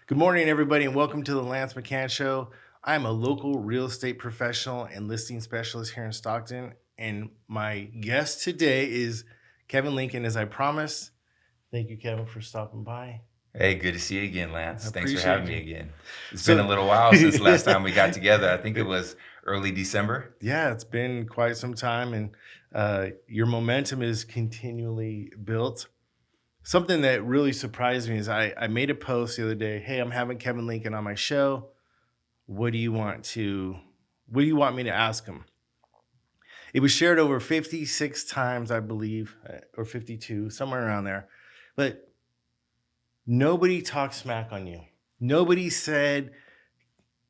Good morning, everybody, and welcome to the Lance McHan Show. I'm a local real estate professional and listing specialist here in Stockton, and my guest today is Kevin Lincon, as I promised. Thank you, Kevin, for stopping by. Hey, good to see you again, Lance. I Thanks for appreciate having me you. again. It's been a So, little while since the last time we got together. I think it was early December. yeah, it's been quite some time, and your momentum is continually built. Something that really surprised me is I made a post the other day. Hey, I'm having Kevin Lincon on my show. What do you want me to ask him? It was shared over 56 times, I believe, or 52, somewhere around there. But nobody talked smack on you. Nobody said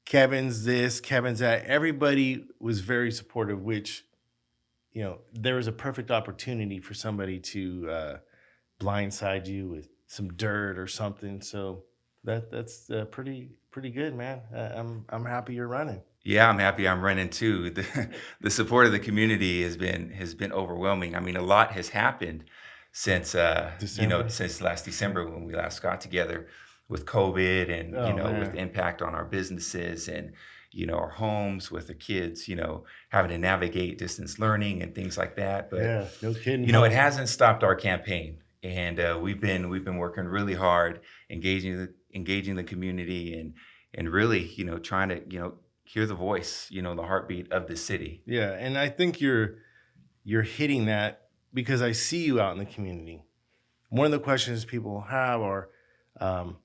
Kevin's this, Kevin's that. Everybody was very supportive, which, there was a perfect opportunity for somebody to blindside you with some dirt or something. So that's pretty good, man. I'm happy you're running. Yeah, I'm happy I'm running too. The support of the community has been overwhelming. I mean, a lot has happened since December. since last December when we last got together with COVID and Oh with the man. impact on our businesses and our homes with the kids, having to navigate distance learning and things like that. But Yeah, no kidding, it huh? hasn't stopped our campaign, and we've been working really hard, engaging the community, and really, trying to hear the voice, the heartbeat of the city. Yeah, and I think you're hitting that because I see you out in the community. One of the questions people have are,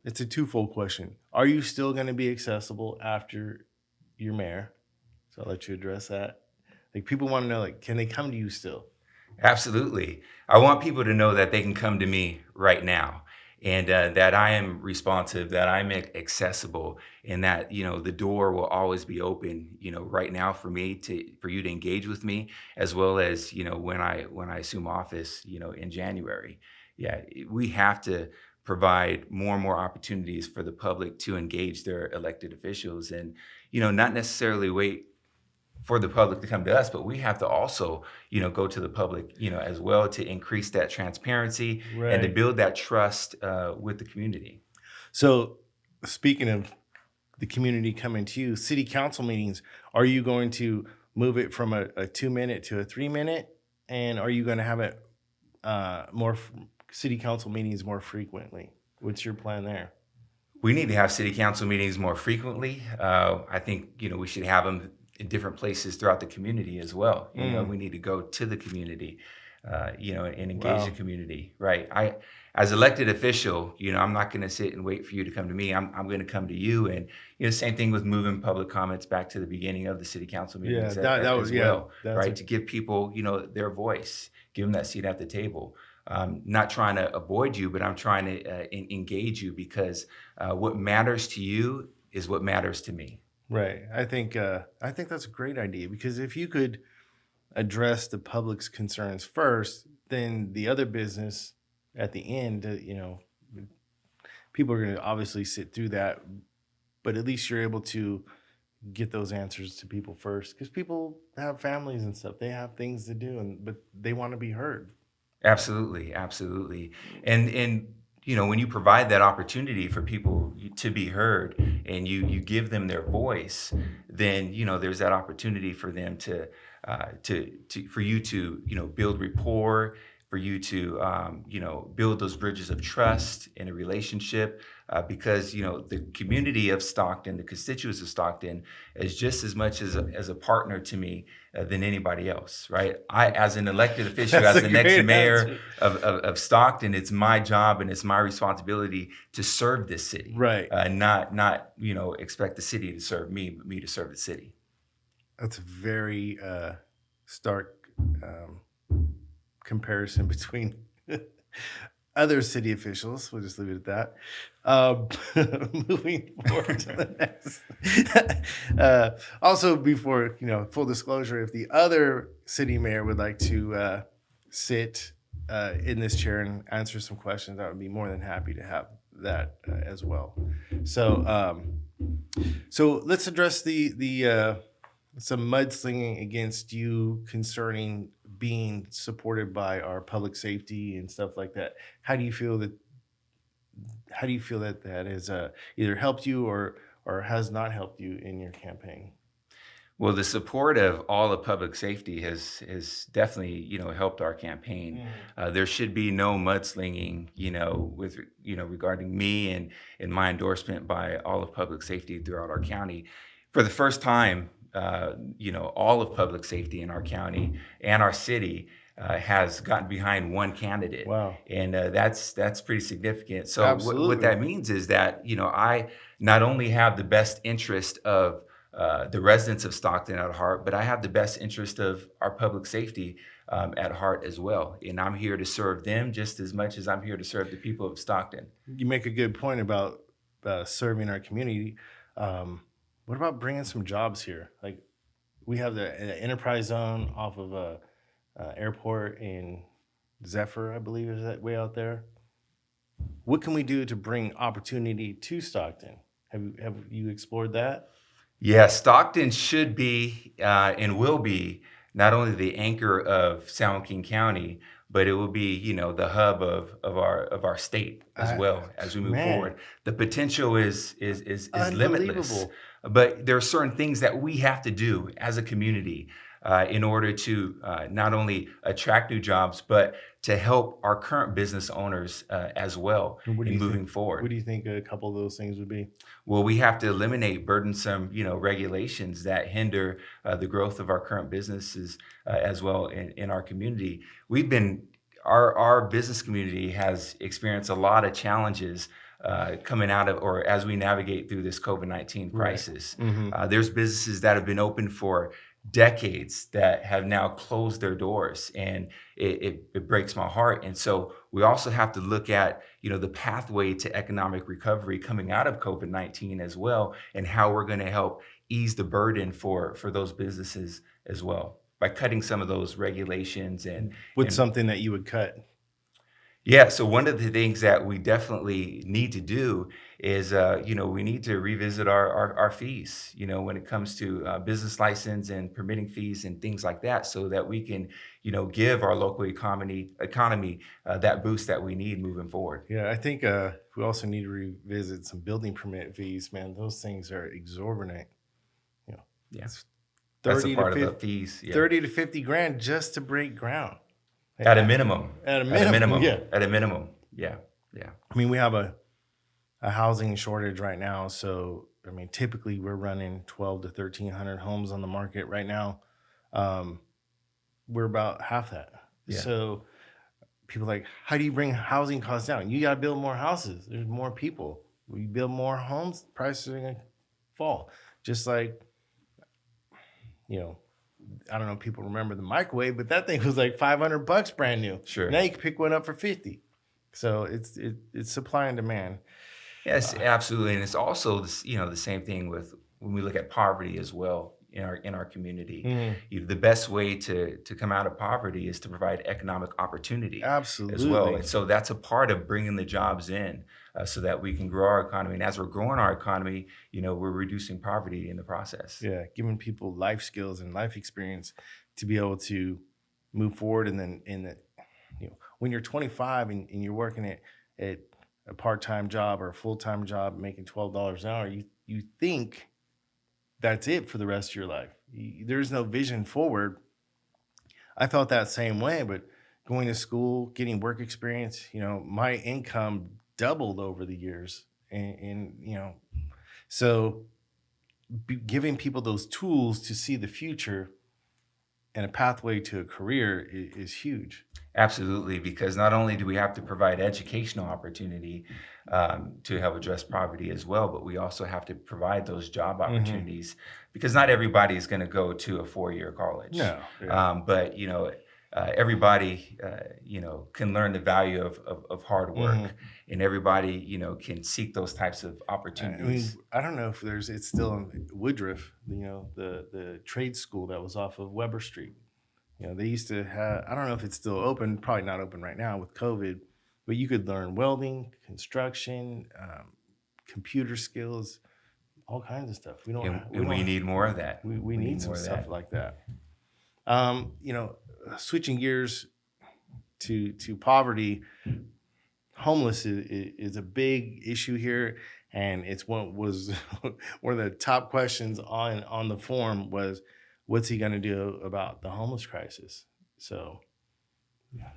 it's a twofold question. Are you still going to be accessible after you're mayor? So I'll let you address that. Like people want to know, like, can they come to you still? Absolutely. I want people to know that they can come to me right now and that I am responsive, that I'm accessible, and that, the door will always be open, right now for you to engage with me, as well as, when I assume office, in January. Yeah, we have to provide more and more opportunities for the public to engage their elected officials and, not necessarily wait for the public to come to us, but we have to also, go to the public, as well to increase that transparency and to Right. build that trust with the community. So speaking of the community coming to you, city council meetings, are you going to move it from a 2 minute to a 3 minute? And are you going to have it city council meetings more frequently? What's your plan there? We need to have city council meetings more frequently. I think, we should have them in different places throughout the community as well. Mm, We need to go to the community, and engage the wow. community. Right. As elected official, I'm not going to sit and wait for you to come to me. I'm going to come to you. And, same thing with moving public comments back to the beginning of the city council Yeah, meetings that was as yeah. well. That's Right. a To give people, their voice, give them that seat at the table. Not trying to avoid you, but I'm trying to engage you because what matters to you is what matters to me. right. I think that's a great idea because if you could address the public's concerns first, then the other business at the end, people are going to obviously sit through that, but at least you're able to get those answers to people first because people have families and stuff. They have things to do, but they want to be heard. Absolutely, absolutely. And when you provide that opportunity for people to be heard and you give them their voice, then there's that opportunity for them to for you to build rapport, for you to build those bridges of trust in a relationship, because the community of Stockton, the constituents of Stockton, is just as much as a partner to me than anybody else, right? I, as an elected official, That's as a the next great mayor answer. of Stockton, it's my job and it's my responsibility to serve this city, Right. not expect the city to serve me, but me to serve the city. That's a very stark comparison between other city officials. We'll just leave it at that. Um, moving forward to the next. Also, before full disclosure, if the other city mayor would like to sit in this chair and answer some questions, I would be more than happy to have that as well. So, so let's address the some mudslinging against you concerning being supported by our public safety and stuff like that. How do you feel that how do you feel that that has either helped you or has not helped you in your campaign? Well, the support of all of public safety has definitely, helped our campaign. Mhm. There should be no mudslinging, with regarding me and my endorsement by all of public safety throughout our county. For the first time, all of public safety in our county and our city has gotten behind one candidate, Wow, and that's pretty significant. So what absolutely. that means is that I not only have the best interest of the residents of Stockton at heart, but I have the best interest of our public safety at heart as well. And I'm here to serve them just as much as I'm here to serve the people of Stockton. You make a good point about serving our community. What about bringing some jobs here? Like we have the enterprise zone off of a airport in Zephyr, I believe, is that way out there. What can we do to bring opportunity to Stockton? Have you explored that? Yeah, Stockton should be and will be not only the anchor of San Joaquin County, but it will be, the hub of our state as I, well as we move man, forward. The potential is limitless, unbelievable. but there are certain things that we have to do as a community in order to not only attract new jobs, but to help our current business owners as well What do in you think? moving forward. What do you think a couple of those things would be? Well, we have to eliminate burdensome, regulations that hinder the growth of our current businesses as well in our community. Our business community has experienced a lot of challenges coming out of, or as we navigate through this COVID-19 Right. crisis. Hmm. There's businesses that have been open for decades that have now closed their doors, and it breaks my heart. And so we also have to look at the pathway to economic recovery coming out of COVID-19 as well, and how we're going to help ease the burden for those businesses as well by cutting some of those regulations What's and something that you would cut? yeah, so one of the things that we definitely need to do is, we need to revisit our fees, when it comes to business license and permitting fees and things like that, so that we can, give our local economy that boost that we need moving forward. Yeah, I think we also need to revisit some building permit fees. Man, those things are exorbitant. You know, Yeah, it's that's a 30 to part of the 50, fees. Yeah, 30 to 50 grand just to break ground. at a Yeah, minimum. at a At a minimum, minimum. yeah. At a minimum. Yeah, yeah. I mean, we have a housing shortage right now. So, I mean, typically we're running 12 to 1,300 homes on the market right now. Um, we're about half that. Yeah. So people are like, how do you bring housing costs down? You got to build more houses. There's more people. We build more homes, prices are going to fall. Just like, you know, I don't know if people remember the microwave, but that thing was like $500 brand new. Sure. Now you can pick one up for 50. So it's supply and demand. Yes, Uh, absolutely, and it's also the same thing with when we look at poverty as well in our community. mhm, The best way to come out of poverty is to provide economic opportunity as well, absolutely. and so that's a part of bringing the jobs in so that we can grow our economy. And as we're growing our economy, we're reducing poverty in the process. Yeah, giving people life skills and life experience to be able to move forward. And then when you're 25 and you're working at a part-time job or a full-time job making $12 an hour, you think that's it for the rest of your life. There's no vision forward. I felt that same way, but going to school, getting work experience, my income doubled over the years. And so giving people those tools to see the future and a pathway to a career is huge. Absolutely, because not only do we have to provide educational opportunity to help address poverty as well, but we also have to provide those job Hmm. opportunities because not everybody is going to go to a four-year college. No. Yeah. But everybody can learn the value of hard Hmm. work, and everybody can seek those types of I mean, opportunities. I don't know if it's still in Woodruff, the trade school that was off of Weber Street. They used to have, I don't know if it's still open, probably not open right now with COVID, but you could learn welding, construction, computer skills, all kinds of stuff. We don't, And, we and we don't, need more of that. we We need need some more of stuff that. like that. Switching gears to poverty, homeless is a big issue here, and it's what was one of the top questions on the forum was, what's he going to do about the homeless crisis? So,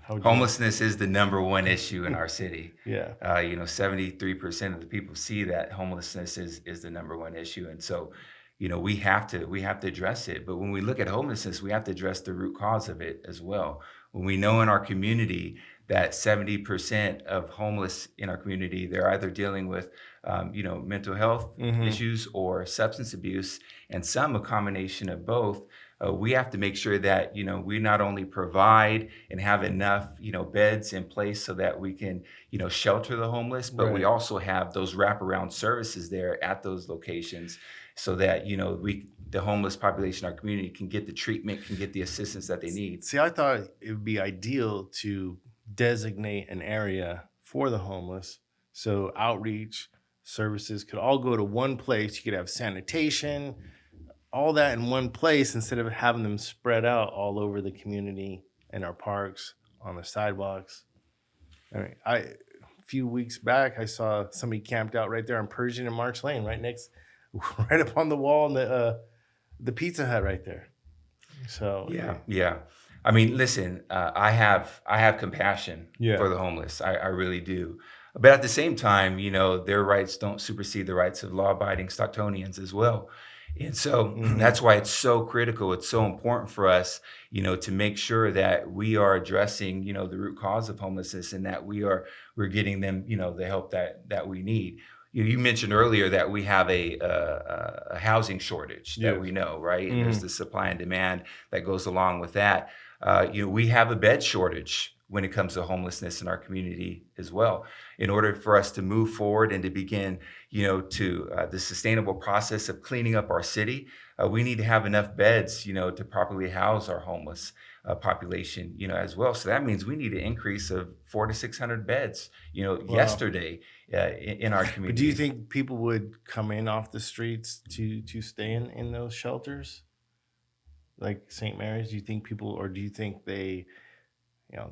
how would you? Homelessness is the number one issue in our city. Yeah. 73% of the people see that homelessness is the number one issue, and so, we have to address it. But when we look at homelessness, we have to address the root cause of it as well. When we know in our community that 70% of homeless in our community, they're either dealing with, mental health issues or substance abuse, and some a combination of both. We have to make sure that we not only provide and have enough beds in place so that we can shelter the homeless, but we Right. also have those wraparound services there at those locations so that the homeless population in our community can get the treatment, can get the assistance that they need. See, I thought it would be ideal to designate an area for the homeless so outreach services could all go to one place. You could have sanitation, all that in one place instead of having them spread out all over the community, in our parks, on the sidewalks. I mean, a few weeks back, I saw somebody camped out right there on Persian and March Lane, right up on the wall in the Pizza Hut right there. So Yeah. I mean, listen, I have compassion Yeah. for the homeless. I really do. But at the same time, their rights don't supersede the rights of law-abiding Stocktonians as well. And so that's why it's so critical. It's so important for us, to make sure that we are addressing, the root cause of homelessness and that we're getting them, the help that we need. You mentioned earlier that we have a housing shortage that Yes. we know, right? And there's the supply and demand that goes along with that. We have a bed shortage when it comes to homelessness in our community as well. In order for us to move forward and to begin, the sustainable process of cleaning up our city, we need to have enough beds, to properly house our homeless population, as well. So that means we need an increase of 400 to 600 beds, yesterday in our community. But do you think people would come in off the streets to stay in those shelters, like St. Mary's? Do you think people, or do you think they,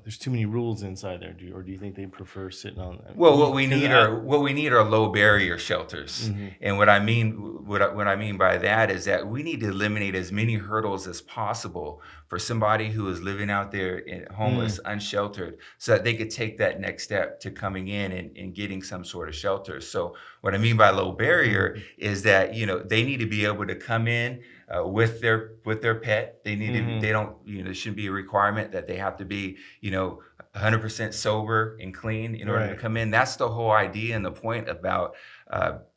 there's too many rules inside there? Or do you think they prefer sitting on? Well, what we need are low barrier shelters, and what I mean by that is that we need to eliminate as many hurdles as possible for somebody who is living out there homeless, unsheltered, so that they could take that next step to coming in and getting some sort of shelter. So what I mean by low barrier is that they need to be able to come in with their pet. They need to. They don't. There shouldn't be a requirement that they have to be 100% sober and clean in order to come in. That's the whole idea and the point about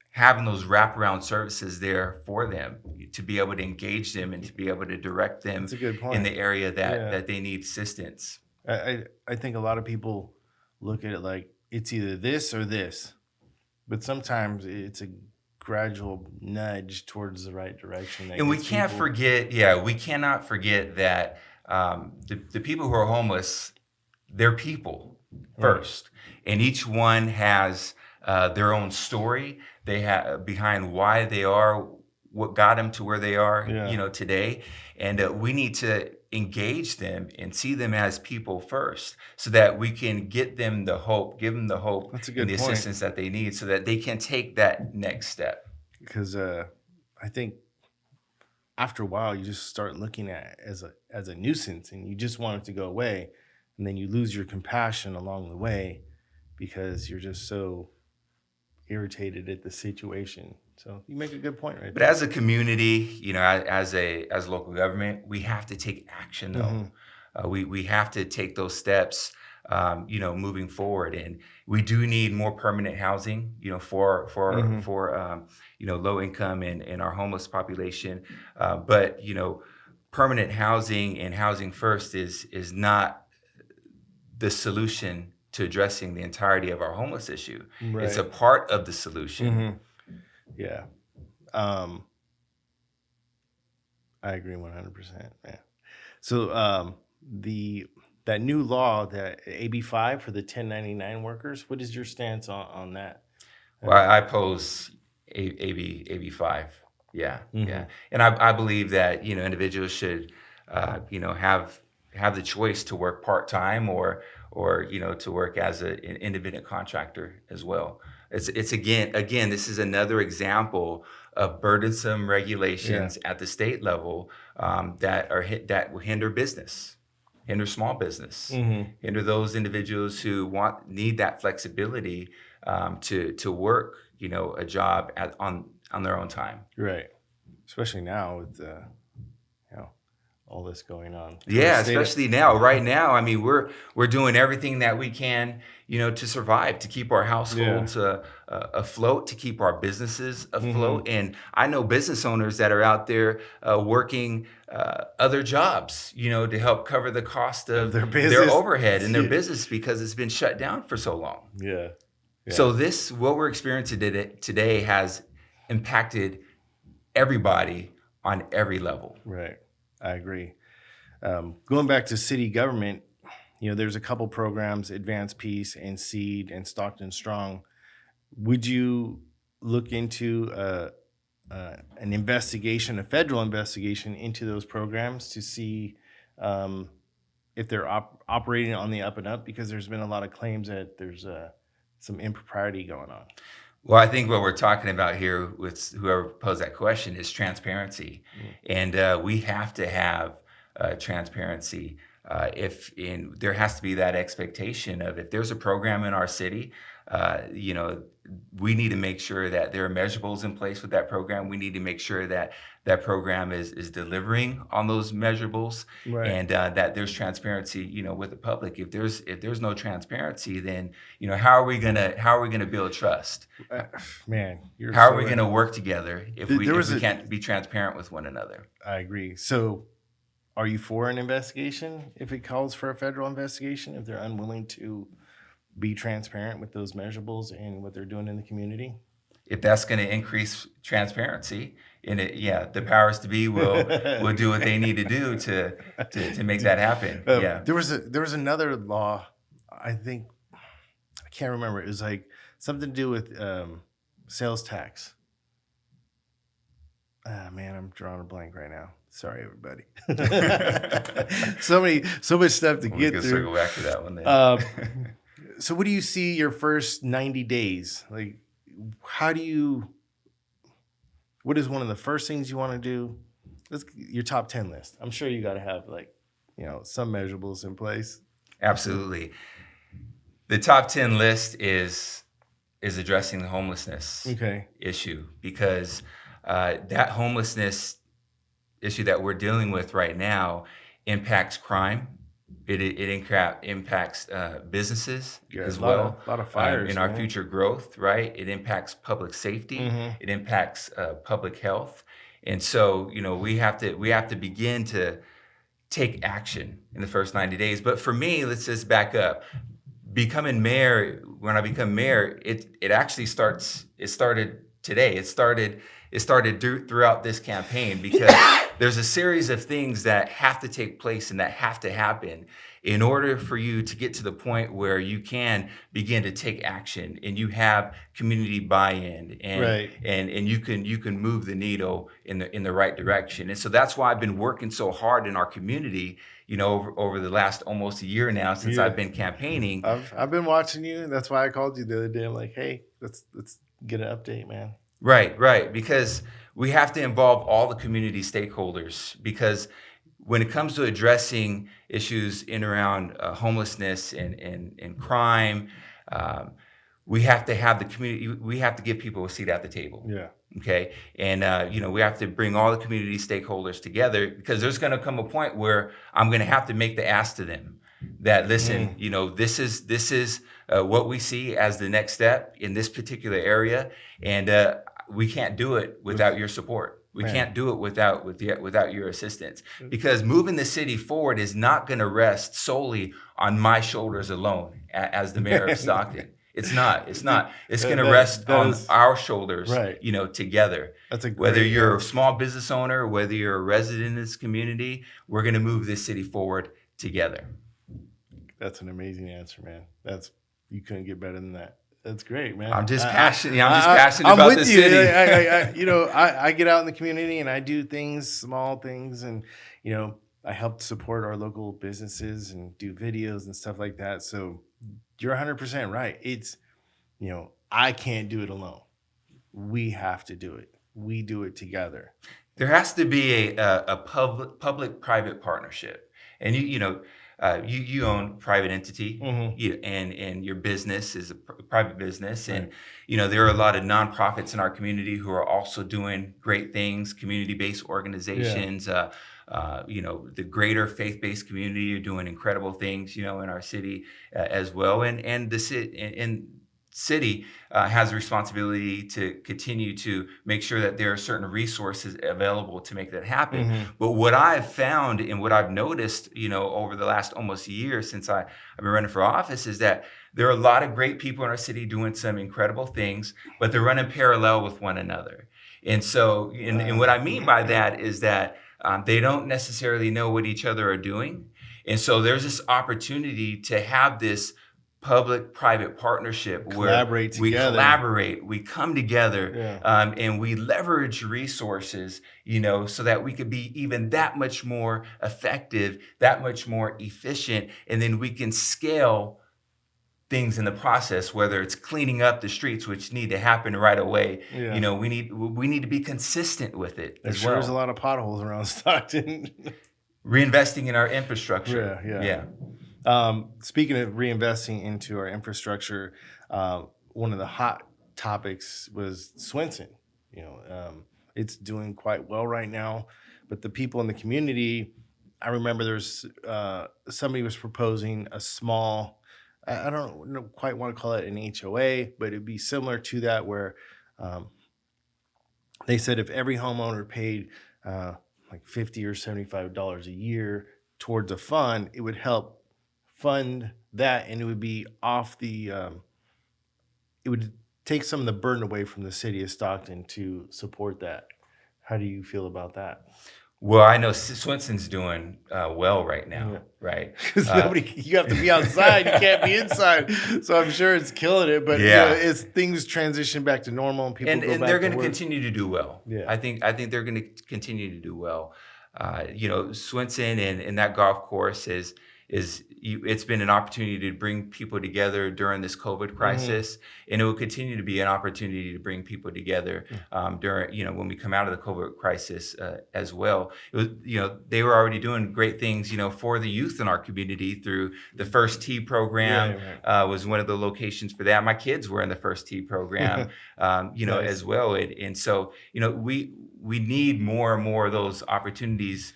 having those wraparound services there for them, to be able to engage them and to be able to direct them That's a good point. in the area that they need assistance. I think a lot of people look at it like it's either this or this, but sometimes it's a gradual nudge towards the right direction. And we can't forget, we cannot forget that the people who are homeless, they're people first, and each one has their own story. They have behind why they are, what got them to where they are, today, and we need to engage them and see them as people first, so that we can get them the hope, give them the hope and the assistance that they need, so that they can take that next step. Because I think after a while, you just start looking at it as a nuisance, and you just want it to go away, and then you lose your compassion along the way because you're just so irritated at the situation. So you make a good point right But there. as a community, as local government, we have to take action though. We have to take those steps, moving forward, and we do need more permanent housing, for low income and our homeless population. But permanent housing and housing first is not the solution to addressing the entirety of our homeless issue. Right. It's a part of the solution. Yeah. I agree 100%. Yeah. So that new law, that AB 5 for the 1099 workers, what is your stance on that? Well, I oppose AB 5. Yeah. And I believe that individuals should have the choice to work part-time or or to work as an independent contractor as well. It's again, this is another example of burdensome regulations at the state level that will hinder business, hinder small business, hinder those individuals who need that flexibility to work, a job on their own time. Right. Especially now with all this going on. Yeah, especially now. Right now, I mean, we're doing everything that we can, to survive, to keep our households afloat, to keep our businesses afloat. And I know business owners that are out there working other jobs, to help cover the cost of their overhead and their business because it's been shut down for so long. Yeah. So what we're experiencing today has impacted everybody on every level. Right. I agree. Going back to city government, there's a couple programs, Advanced Peace and Seed and Stockton Strong. Would you look into an investigation, a federal investigation into those programs to see if they're operating on the up and up? Because there's been a lot of claims that there's some impropriety going on. Well, I think what we're talking about here with whoever posed that question is transparency. And we have to have transparency. There has to be that expectation of if there's a program in our city, we need to make sure that there are measurables in place with that program. We need to make sure that that program is delivering on those measurables, and that there's transparency, with the public. If there's no transparency, then how are we gonna build trust? Man, how are we gonna work together if we can't be transparent with one another? I agree. So, are you for an investigation if it calls for a federal investigation? If they're unwilling to be transparent with those measurables and what they're doing in the community? If that's going to increase transparency, the powers to be will do what they need to do to make that happen. There was another law, I think, I can't remember. It was like something to do with sales tax. Man, I'm drawing a blank right now. Sorry, everybody. so much stuff to get through. Circle back to that one then. So what do you see your first 90 days? Like, what is one of the first things you want to do? Your top 10 list. I'm sure you got to have some measurables in place. Absolutely. The top 10 list is addressing the homelessness issue, because that homelessness issue that we're dealing with right now impacts crime. It impacts businesses as well. A lot of fires in our future growth, right? It impacts public safety. It impacts public health, and so we have to begin to take action in the first 90 days. But for me, let's just back up. Becoming mayor, when I become mayor, it actually started today. It started throughout this campaign, because there's a series of things that have to take place and that have to happen in order for you to get to the point where you can begin to take action and you have community buy-in and you can move the needle in the right direction. And so that's why I've been working so hard in our community, over the last almost a year now since I've been campaigning. I've been watching you. That's why I called you the other day. I'm like, hey, let's get an update, man. Right. Because we have to involve all the community stakeholders, because when it comes to addressing issues in around homelessness and crime, we have to have the community. We have to give people a seat at the table. Yeah. Okay. And we have to bring all the community stakeholders together, because there's going to come a point where I'm going to have to make the ask to them that, listen, this is what we see as the next step in this particular area, and we can't do it without your support. We can't do it without your assistance, because moving the city forward is not going to rest solely on my shoulders alone as the mayor of Stockton. It's not. It's going to rest on our shoulders, together. Whether you're a small business owner, whether you're a resident in this community, we're going to move this city forward together. That's an amazing answer, man. You couldn't get better than that. That's great, man. I'm just passionate. I'm just passionate about the city. I get out in the community and I do things, small things, and I help support our local businesses and do videos and stuff like that. So you're 100% right. It's, I can't do it alone. We have to do it. We do it together. There has to be a public-private partnership. And you own private entity, and your business is a private business. Right. And there are a lot of nonprofits in our community who are also doing great things, community-based organizations. The greater faith-based community are doing incredible things, in our city as well. And the city has a responsibility to continue to make sure that there are certain resources available to make that happen. But what I've found and what I've noticed, over the last almost year since I've been running for office, is that there are a lot of great people in our city doing some incredible things, but they're running parallel with one another. And so, and what I mean by that is that they don't necessarily know what each other are doing. And so there's this opportunity to have this public-private partnership where we collaborate, we come together, and we leverage resources, so that we could be even that much more effective, that much more efficient, and then we can scale things in the process, whether it's cleaning up the streets, which need to happen right away. We need to be consistent with it. There's a lot of potholes around Stockton. Reinvesting in our infrastructure. Speaking of reinvesting into our infrastructure, one of the hot topics was Swenson. It's doing quite well right now, but the people in the community, I remember there's somebody was proposing a small, I don't quite want to call it an HOA, but it'd be similar to that, where they said if every homeowner paid like $50 or $75 a year towards a fund, it would help fund that, and it would be off the it would take some of the burden away from the city of Stockton to support that. How do you feel about that? Well, I know Swenson's doing well right now, right? Because you have to be outside, you can't be inside. So I'm sure it's killing it, but it's things transition back to normal, and people go back to work. And they're going to continue to do well. I think they're going to continue to do well. Swenson and that golf course it's been an opportunity to bring people together during this COVID crisis, and it will continue to be an opportunity to bring people together during, when we come out of the COVID crisis as well. It was, they were already doing great things, for the youth in our community through the First Tee program. Was one of the locations for that. My kids were in the First Tee program, nice. As well. And so, we need more and more of those opportunities,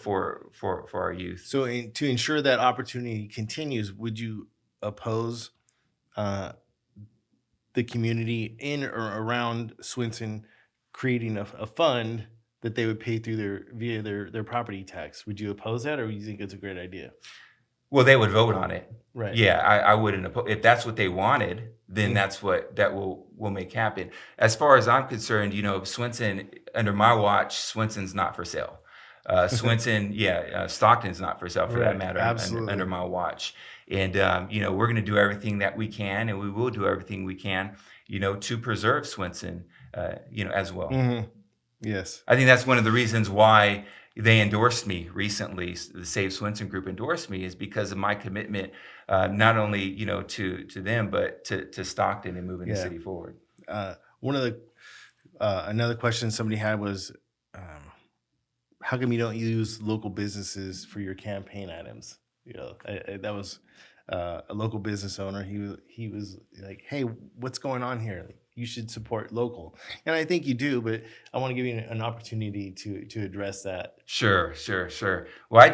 for our youth. So to ensure that opportunity continues, would you oppose the community in or around Swenson creating a fund that they would pay through via their property tax? Would you oppose that, or would you think it's a great idea? Well, they would vote on it. Right. Yeah, I wouldn't oppose. If that's what they wanted, then that's what that will make happen. As far as I'm concerned, Swenson, under my watch, Swenson's not for sale. Swenson, Stockton's not for sale for that matter. Absolutely. Under my watch. And, we're going to do everything that we can, and we will do everything we can, to preserve Swenson, as well. Yes. I think that's one of the reasons why they endorsed me recently. The Save Swenson Group endorsed me is because of my commitment, not only, to them, but to Stockton and moving the city forward. One of the, another question somebody had was, how come you don't use local businesses for your campaign items? That was a local business owner. He was like, "Hey, what's going on here? Like, you should support local." And I think you do, but I want to give you an opportunity to address that. Sure. Well, I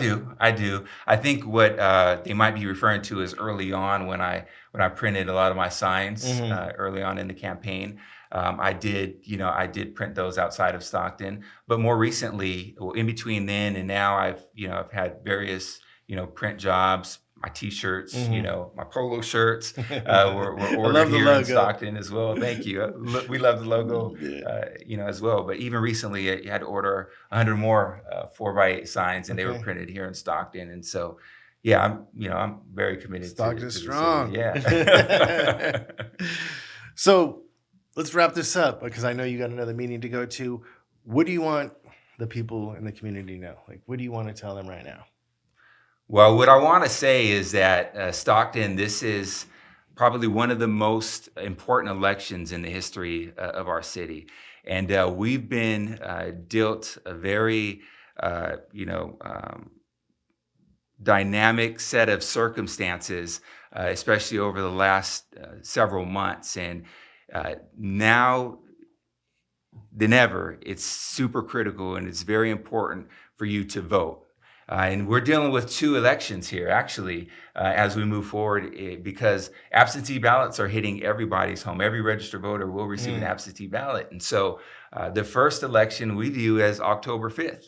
do. I think what they might be referring to is early on when I printed a lot of my signs early on in the campaign. I did print those outside of Stockton, but more recently, in between then and now, I've had various, print jobs, my T-shirts, my polo shirts, were ordered here in Stockton as well. Thank you. We love the logo, as well. But even recently, I had to order 100 more 4x8 signs, and they were printed here in Stockton. And so, I'm very committed. Stockton to strong. Yeah. So let's wrap this up, because I know you got another meeting to go to. What do you want the people in the community know? Like, what do you want to tell them right now? Well, what I want to say is that Stockton, this is probably one of the most important elections in the history of our city. And we've been dealt a very, dynamic set of circumstances, especially over the last several months. And now than ever, it's super critical and it's very important for you to vote. And we're dealing with two elections here, actually, as we move forward, because absentee ballots are hitting everybody's home. Every registered voter will receive an absentee ballot. And so the first election we view as October 5th,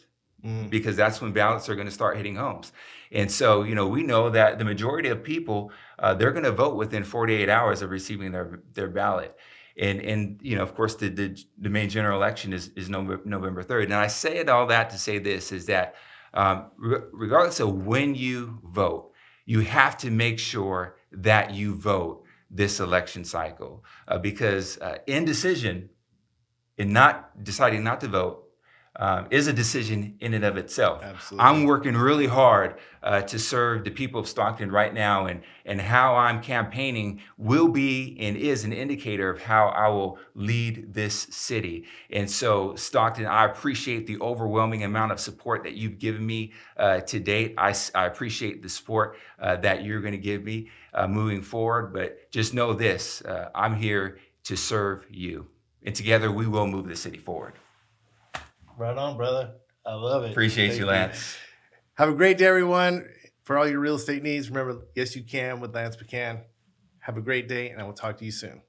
because that's when ballots are going to start hitting homes. And so, we know that the majority of people, they're going to vote within 48 hours of receiving their ballot. And of course, the main general election is November 3rd. And I say it all that to say this, is that regardless of when you vote, you have to make sure that you vote this election cycle, because indecision and not deciding not to vote is a decision in and of itself. Absolutely. I'm working really hard to serve the people of Stockton right now, and how I'm campaigning will be and is an indicator of how I will lead this city. And so, Stockton, I appreciate the overwhelming amount of support that you've given me to date. I appreciate the support that you're going to give me moving forward. But just know this, I'm here to serve you. And together we will move the city forward. Right on, brother. I love it. Appreciate Thank you, Lance. Have a great day, everyone. For all your real estate needs, remember, yes, you can with Lance McHan. Have a great day, and I will talk to you soon.